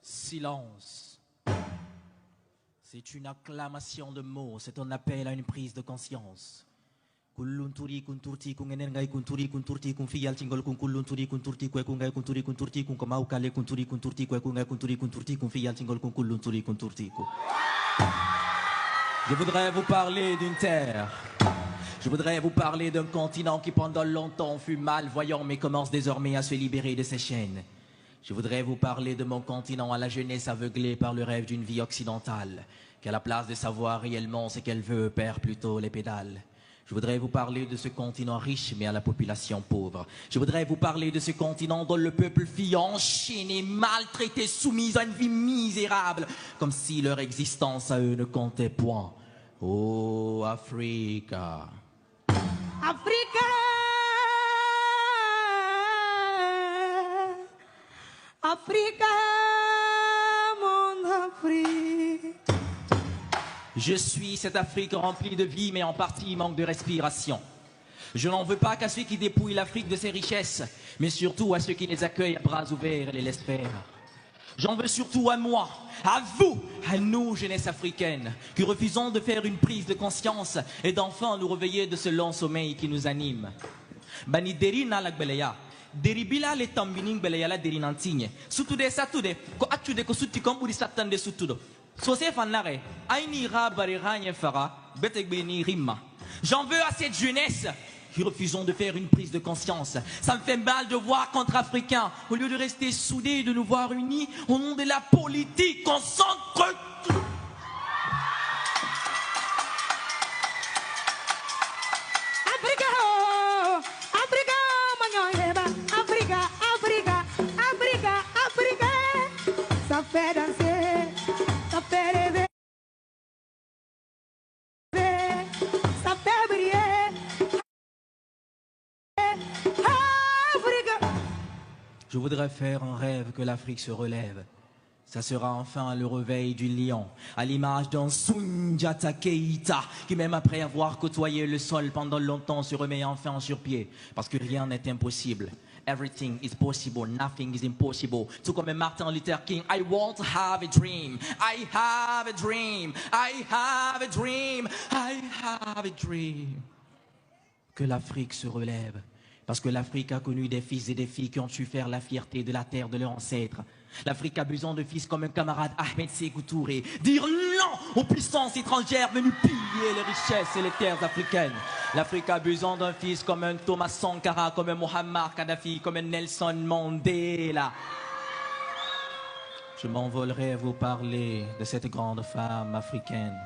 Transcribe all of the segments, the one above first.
Silence. C'est une acclamation de mots, c'est un appel à une prise de conscience. Kulunturi kunturti kungenengai kunturi kunturti kun fiyal tingol kun kulunturi kunturti kwe kungai kunturi kunturti kun kamau kale kunturi kunturti kwe kungai kunturi kunturti kun fiyal tingol kun kulunturi kunturti ku. Je voudrais vous parler d'une terre. Je voudrais vous parler d'un continent qui pendant longtemps fut malvoyant mais commence désormais à se libérer de ses chaînes. Je voudrais vous parler de mon continent à la jeunesse aveuglée par le rêve d'une vie occidentale, qui à la place de savoir réellement ce qu'elle veut perd plutôt les pédales. Je voudrais vous parler de ce continent riche mais à la population pauvre. Je voudrais vous parler de ce continent dont le peuple vit enchaîné, maltraité, soumis à une vie misérable, comme si leur existence à eux ne comptait point. Oh, Africa. Africa, Africa, mon Afrique. Je suis cette Afrique remplie de vie, mais en partie manque de respiration. Je n'en veux pas qu'à ceux qui dépouillent l'Afrique de ses richesses, mais surtout à ceux qui les accueillent à bras ouverts et les laissent faire. J'en veux surtout à moi, à vous, à nous, jeunesse africaine, qui refusons de faire une prise de conscience et d'enfin nous réveiller de ce long sommeil qui nous anime. Bani deri na lagbeleya, deri bila le tambining beleya la deri nantigne. Sutude satude, ko atude ko suti komburi satande sutudo. Sose fanare, aini ra bariragne fara, betegbeni rima. J'en veux à cette jeunesse qui refusons de faire une prise de conscience. Ça me fait mal de voir qu'entre Africains, au lieu de rester soudés et de nous voir unis, au nom de la politique, on s'entretue. Africa, Africa, manyoyeba, Africa, Africa, Africa, Africa. Ça fait danser, ça fait rêver, ça fait briller. Je voudrais faire un rêve que l'Afrique se relève. Ça sera enfin le réveil du lion, à l'image d'un Sundiata Keïta, qui même après avoir côtoyé le sol pendant longtemps se remet enfin sur pied, parce que rien n'est impossible. Everything is possible, nothing is impossible. Tout comme Martin Luther King, I want to have a dream, I have a dream, I have a dream, I have a dream. Que l'Afrique se relève. Parce que l'Afrique a connu des fils et des filles qui ont su faire la fierté de la terre de leurs ancêtres. L'Afrique a besoin de fils comme un camarade Ahmed Sékou Touré. Dire non aux puissances étrangères venues piller les richesses et les terres africaines. L'Afrique a besoin d'un fils comme un Thomas Sankara, comme un Muammar Kadhafi, comme un Nelson Mandela. Je m'envolerai à vous parler de cette grande femme africaine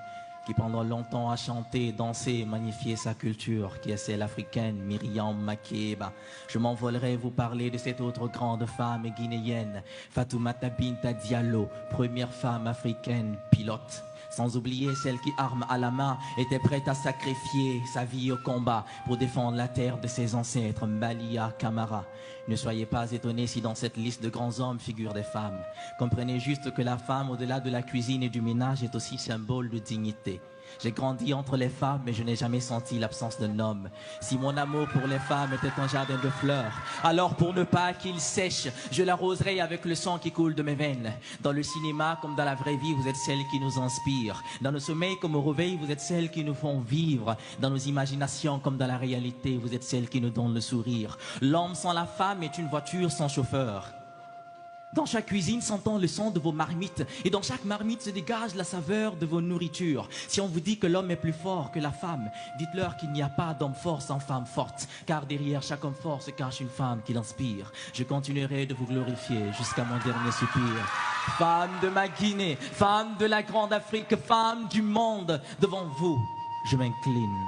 qui pendant longtemps a chanté, dansé, magnifié sa culture, qui est celle africaine, Myriam Makeba. Je m'envolerai vous parler de cette autre grande femme guinéenne, Fatoumata Binta Diallo, première femme africaine pilote. Sans oublier celle qui, arme à la main, était prête à sacrifier sa vie au combat pour défendre la terre de ses ancêtres, Malia Camara. Ne soyez pas étonnés si dans cette liste de grands hommes figurent des femmes. Comprenez juste que la femme, au-delà de la cuisine et du ménage, est aussi symbole de dignité. J'ai grandi entre les femmes, mais je n'ai jamais senti l'absence d'un homme. Si mon amour pour les femmes était un jardin de fleurs, alors pour ne pas qu'il sèche, je l'arroserai avec le sang qui coule de mes veines. Dans le cinéma comme dans la vraie vie, vous êtes celles qui nous inspirent. Dans nos sommeils comme au réveil, vous êtes celles qui nous font vivre. Dans nos imaginations comme dans la réalité, vous êtes celles qui nous donnent le sourire. L'homme sans la femme est une voiture sans chauffeur. Dans chaque cuisine s'entend le son de vos marmites et dans chaque marmite se dégage la saveur de vos nourritures. Si on vous dit que l'homme est plus fort que la femme, dites-leur qu'il n'y a pas d'homme fort sans femme forte, car derrière chaque homme fort se cache une femme qui l'inspire. Je continuerai de vous glorifier jusqu'à mon dernier soupir. Femme de ma Guinée, femme de la grande Afrique, femme du monde, devant vous, je m'incline.